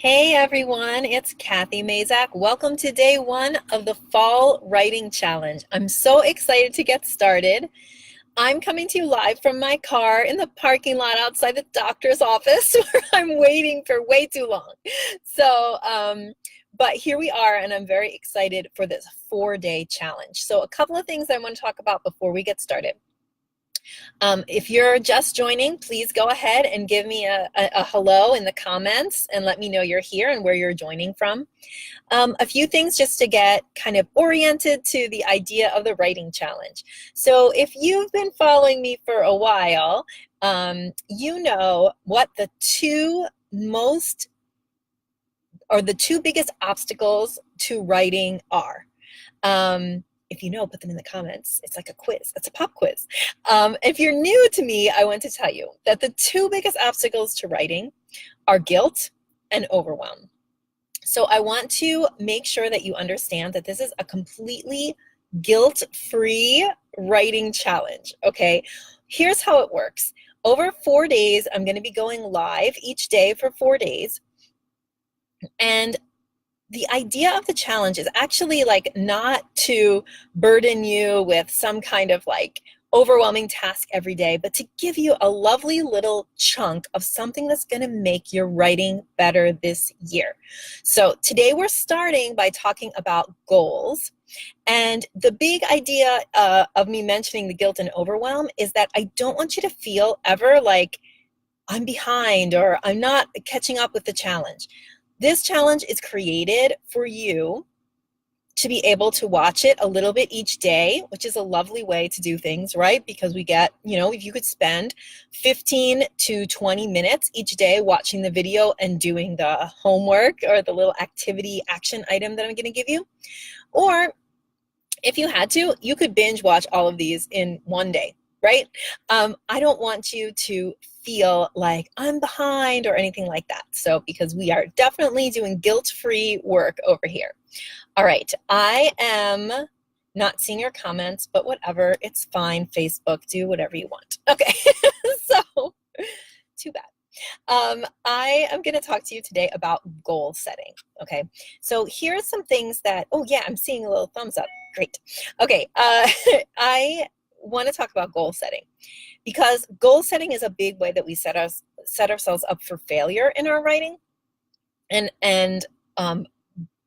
Hey everyone, it's Kathy Mazak. Welcome to day one of the Fall Writing Challenge. I'm so excited to get started. I'm coming to you live from my car in the parking lot outside the doctor's office where I'm waiting for way too long. But here we are, and I'm very excited for this 4-day challenge. So a couple of things I want to talk about before we get started. If you're just joining, please go ahead and give me a hello in the comments and let me know you're here and where you're joining from. A few things just to get kind of oriented to the idea of the writing challenge. So if you've been following me for a while, you know what the two biggest obstacles to writing are. If you know, put them in the comments. It's like a quiz. It's a pop quiz. If you're new to me, I want to tell you that the two biggest obstacles to writing are guilt and overwhelm. So I want to make sure that you understand that this is a completely guilt-free writing challenge, okay? Here's how it works. Over 4 days, I'm going to be going live each day for 4 days. And the idea of the challenge is actually like not to burden you with some kind of like overwhelming task every day, but to give you a lovely little chunk of something that's going to make your writing better this year. So today we're starting by talking about goals. And the big idea of me mentioning the guilt and overwhelm is that I don't want you to feel ever like I'm behind or I'm not catching up with the challenge. This challenge is created for you to be able to watch it a little bit each day, which is a lovely way to do things, right? Because we get, if you could spend 15 to 20 minutes each day watching the video and doing the homework or the little activity action item that I'm going to give you. Or if you had to, you could binge watch all of these in one day, right? I don't want you to feel like I'm behind or anything like that. So because we are definitely doing guilt-free work over here. All right, I am not seeing your comments, but whatever, it's fine. Facebook, do whatever you want. Okay, so too bad. I am going to talk to you today about goal setting. Okay, so here's some things that, oh yeah, I'm seeing a little thumbs up. Great. Okay, I want to talk about goal setting because goal setting is a big way that we set ourselves up for failure in our writing. And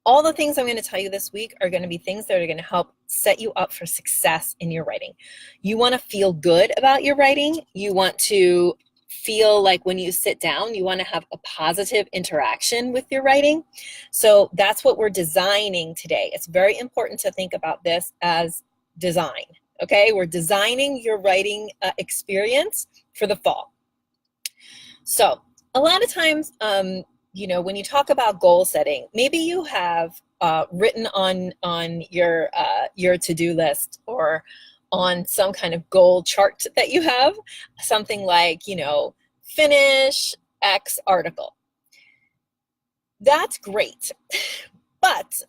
all the things I'm going to tell you this week are going to be things that are going to help set you up for success in your writing. You want to feel good about your writing. You want to feel like when you sit down, you want to have a positive interaction with your writing. So that's what we're designing today. It's very important to think about this as design. Okay, we're designing your writing experience for the fall. So a lot of times, when you talk about goal setting, maybe you have written on your to-do list or on some kind of goal chart that you have, something like, finish X article. That's great. But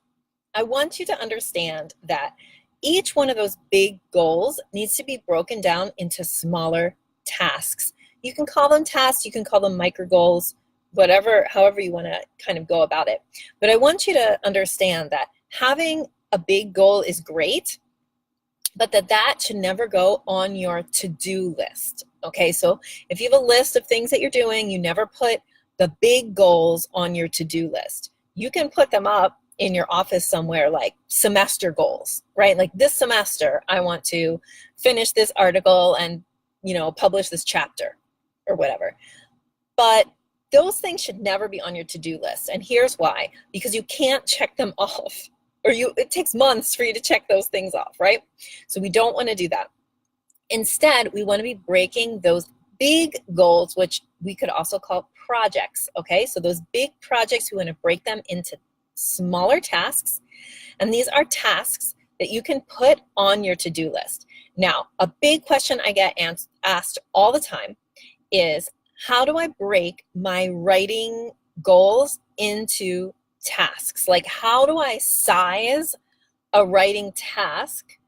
I want you to understand that each one of those big goals needs to be broken down into smaller tasks. You can call them tasks, you can call them micro goals, however you want to kind of go about it. But I want you to understand that having a big goal is great, but that should never go on your to-do list. Okay, so if you have a list of things that you're doing, you never put the big goals on your to-do list. You can put them up in your office somewhere, like semester goals, right? Like this semester, I want to finish this article and, publish this chapter or whatever. But those things should never be on your to-do list. And here's why, because you can't check them off, or it takes months for you to check those things off, right? So we don't want to do that. Instead, we want to be breaking those big goals, which we could also call projects, okay? So those big projects, we want to break them into smaller tasks, and these are tasks that you can put on your to-do list. Now, a big question I get asked all the time is, how do I break my writing goals into tasks? Like, how do I size a writing task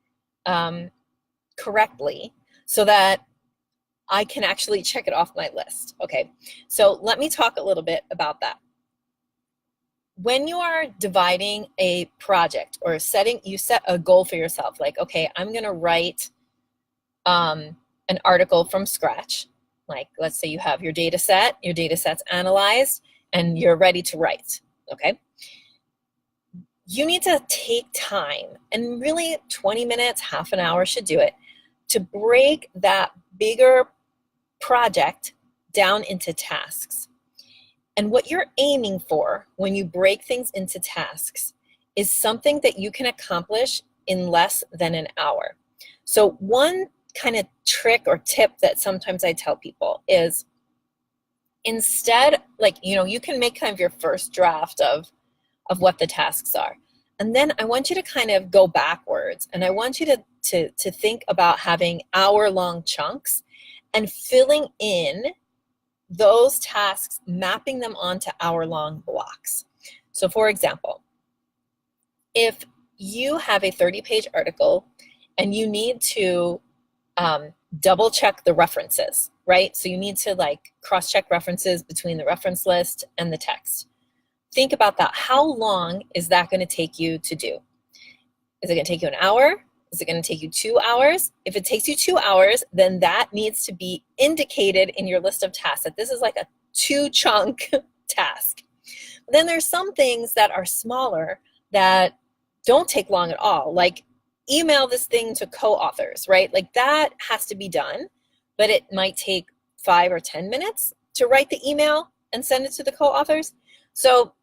correctly so that I can actually check it off my list? Okay, so let me talk a little bit about that. when you are dividing a project or you set a goal for yourself, like, okay, I'm going to write an article from scratch. Like, let's say you have your data set's analyzed, and you're ready to write, okay? You need to take time, and really 20 minutes, half an hour should do it, to break that bigger project down into tasks. And what you're aiming for when you break things into tasks is something that you can accomplish in less than an hour. So one kind of trick or tip that sometimes I tell people is, instead, like, you can make kind of your first draft of what the tasks are. And then I want you to kind of go backwards, and I want you to think about having hour-long chunks and filling in those tasks, mapping them onto hour-long blocks. So for example, if you have a 30-page article and you need to double check the references, right? So you need to like cross-check references between the reference list and the text. Think about that. How long is that going to take you to do? Is it going to take you an hour? Is it going to take you 2 hours? If it takes you 2 hours, then that needs to be indicated in your list of tasks, that this is like a 2-chunk task. But then there's some things that are smaller that don't take long at all, like email this thing to co-authors, right? Like that has to be done, but it might take 5 or 10 minutes to write the email and send it to the co-authors. So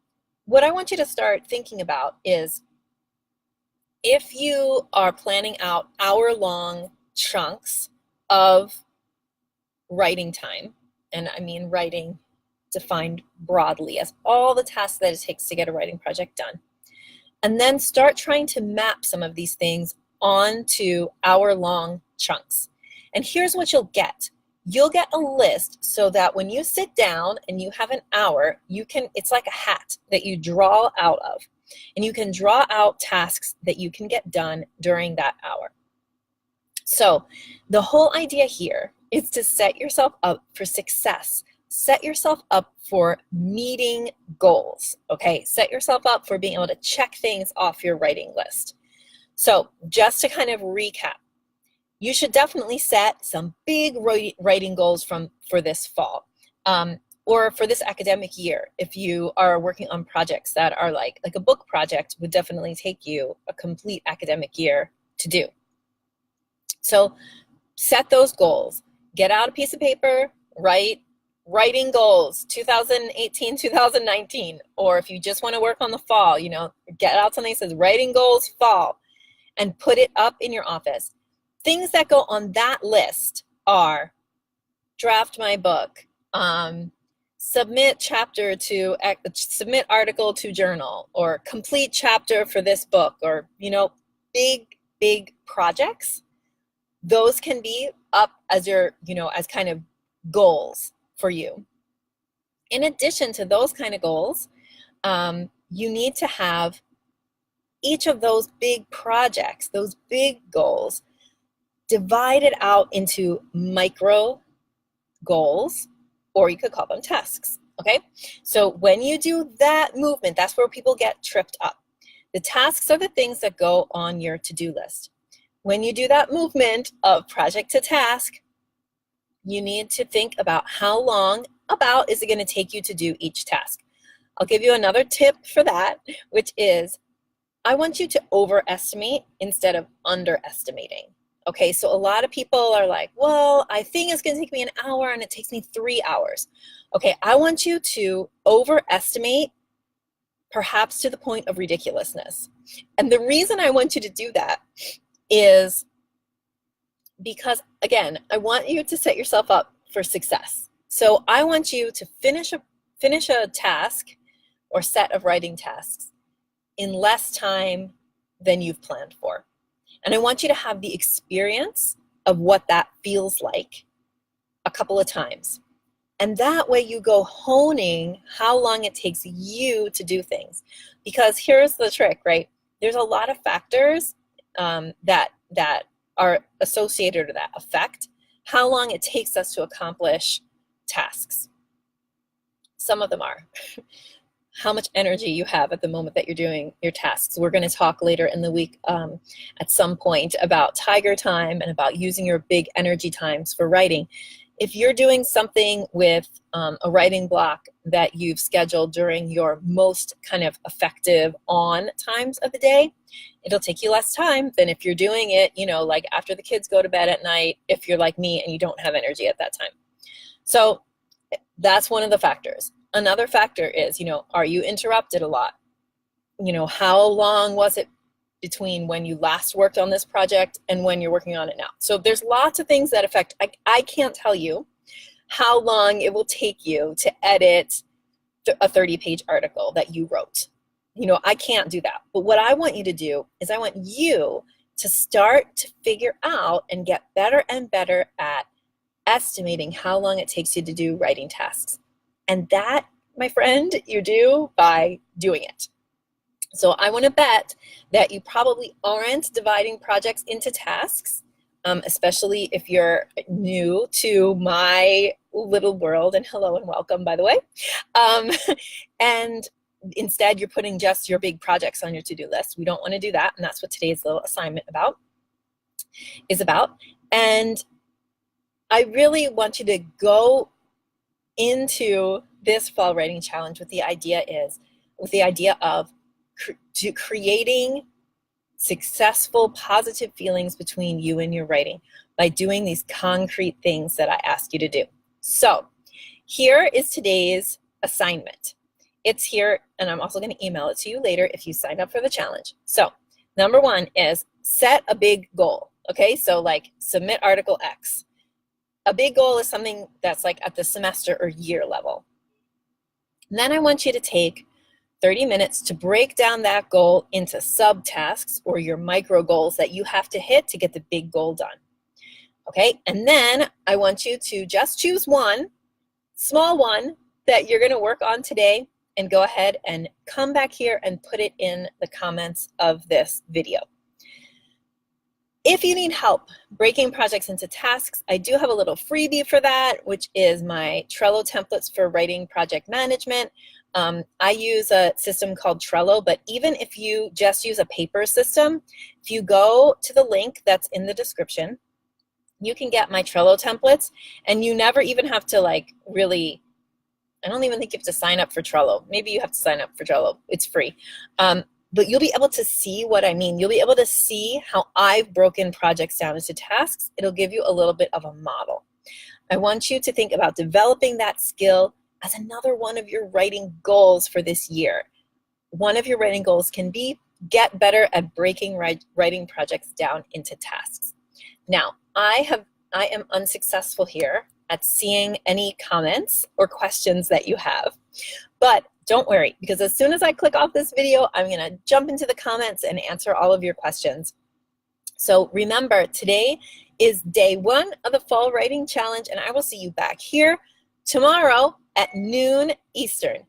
what I want you to start thinking about is, if you are planning out hour-long chunks of writing time, and I mean writing defined broadly as all the tasks that it takes to get a writing project done, and then start trying to map some of these things onto hour-long chunks. And here's what you'll get. You'll get a list so that when you sit down and you have an hour, it's like a hat that you draw out of. And you can draw out tasks that you can get done during that hour. So the whole idea here is to set yourself up for success. Set yourself up for meeting goals, okay? Set yourself up for being able to check things off your writing list. So just to kind of recap, you should definitely set some big writing goals for this fall. Or for this academic year, if you are working on projects that are like a book project would definitely take you a complete academic year to do. So set those goals. Get out a piece of paper, writing goals, 2018, 2019. Or if you just want to work on the fall, get out something that says writing goals fall and put it up in your office. Things that go on that list are draft my book, submit article to journal, or complete chapter for this book, or big projects. Those can be up as as kind of goals for you. In addition to those kind of goals, you need to have each of those big projects, those big goals, divided out into micro goals, or you could call them tasks, okay? So when you do that movement, that's where people get tripped up. The tasks are the things that go on your to-do list. When you do that movement of project to task, you need to think about how long is it going to take you to do each task. I'll give you another tip for that, which is, I want you to overestimate instead of underestimating. Okay, so a lot of people are like, well, I think it's going to take me an hour and it takes me 3 hours. Okay, I want you to overestimate, perhaps to the point of ridiculousness. And the reason I want you to do that is because, again, I want you to set yourself up for success. So I want you to finish a task or set of writing tasks in less time than you've planned for. And I want you to have the experience of what that feels like a couple of times. And that way you go honing how long it takes you to do things. Because here's the trick, right? There's a lot of factors that are associated to that affect how long it takes us to accomplish tasks. Some of them are how much energy you have at the moment that you're doing your tasks. We're going to talk later in the week at some point about tiger time and about using your big energy times for writing. If you're doing something with a writing block that you've scheduled during your most kind of effective on times of the day, it'll take you less time than if you're doing it, you know, like after the kids go to bed at night, if you're like me and you don't have energy at that time. So that's one of the factors. Another factor is, you know, are you interrupted a lot? You know, how long was it between when you last worked on this project and when you're working on it now? So there's lots of things that affect. I can't tell you how long it will take you to edit a 30-page article that you wrote. You know, I can't do that. But what I want you to do is I want you to start to figure out and get better and better at estimating how long it takes you to do writing tasks. And that, my friend, you do by doing it. So I want to bet that you probably aren't dividing projects into tasks, especially if you're new to my little world. And hello and welcome, by the way. And instead, you're putting just your big projects on your to-do list. We don't want to do that. And that's what today's little assignment is about. And I really want you to go into this fall writing challenge with the idea of creating successful, positive feelings between you and your writing by doing these concrete things that I asked you to do. So here is today's assignment. It's here, and I'm also going to email it to you later if you sign up for the challenge. So number one is set a big goal. Okay, so like submit article X. A big goal is something that's like at the semester or year level. And then I want you to take 30 minutes to break down that goal into subtasks or your micro goals that you have to hit to get the big goal done. Okay, and then I want you to just choose one, small one, that you're going to work on today and go ahead and come back here and put it in the comments of this video. If you need help breaking projects into tasks, I do have a little freebie for that, which is my Trello templates for writing project management. I use a system called Trello, but even if you just use a paper system, if you go to the link that's in the description, you can get my Trello templates, and you never even have to I don't even think you have to sign up for Trello. Maybe you have to sign up for Trello. It's free. But you'll be able to see what I mean. You'll be able to see how I've broken projects down into tasks. It'll give you a little bit of a model. I want you to think about developing that skill as another one of your writing goals for this year. One of your writing goals can be get better at breaking writing projects down into tasks. Now, I am unsuccessful here at seeing any comments or questions that you have, but don't worry, because as soon as I click off this video, I'm going to jump into the comments and answer all of your questions. So remember, today is day 1 of the Fall Writing Challenge, and I will see you back here tomorrow at noon Eastern.